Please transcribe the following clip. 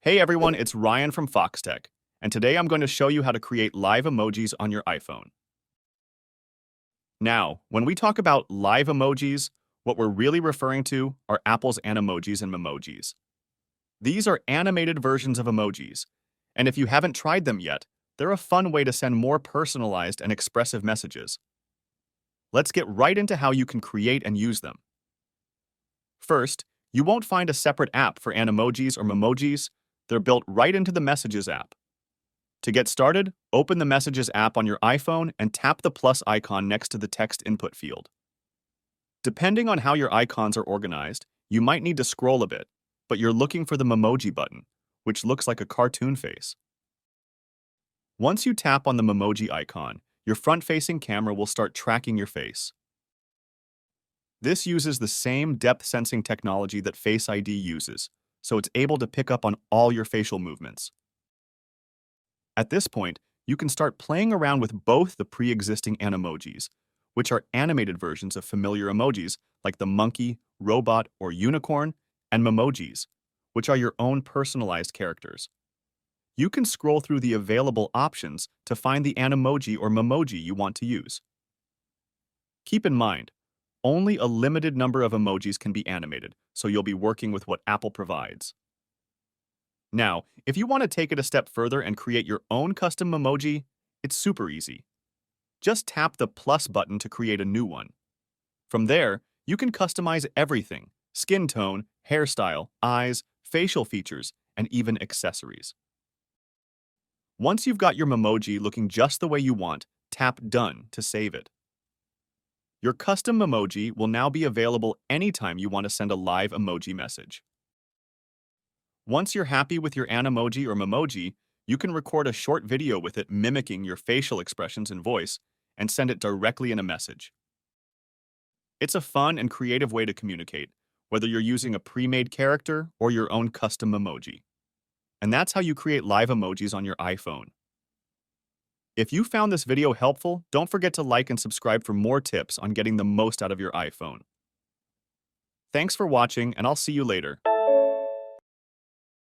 Hey everyone, it's Ryan from Foxtecc, and today I'm going to show you how to create live emojis on your iPhone. Now, when we talk about live emojis, what we're really referring to are Apple's Animojis and Memojis. These are animated versions of emojis, and if you haven't tried them yet, they're a fun way to send more personalized and expressive messages. Let's get right into how you can create and use them. First, you won't find a separate app for Animojis or Memojis. They're built right into the Messages app. To get started, open the Messages app on your iPhone and tap the plus icon next to the text input field. Depending on how your icons are organized, you might need to scroll a bit, but you're looking for the Memoji button, which looks like a cartoon face. Once you tap on the Memoji icon, your front-facing camera will start tracking your face. This uses the same depth sensing technology that Face ID uses, so it's able to pick up on all your facial movements. At this point, you can start playing around with both the pre-existing Animojis, which are animated versions of familiar emojis like the monkey, robot, or unicorn, and Memojis, which are your own personalized characters. You can scroll through the available options to find the Animoji or Memoji you want to use. Keep in mind, only a limited number of emojis can be animated, so you'll be working with what Apple provides. Now, if you want to take it a step further and create your own custom emoji, it's super easy. Just tap the plus button to create a new one. From there, you can customize everything: skin tone, hairstyle, eyes, facial features, and even accessories. Once you've got your Memoji looking just the way you want, tap Done to save it. Your custom Memoji will now be available anytime you want to send a live emoji message. Once you're happy with your Animoji or Memoji, you can record a short video with it mimicking your facial expressions and voice and send it directly in a message. It's a fun and creative way to communicate, whether you're using a pre-made character or your own custom emoji. And that's how you create live emojis on your iPhone. If you found this video helpful, don't forget to like and subscribe for more tips on getting the most out of your iPhone. Thanks for watching, and I'll see you later.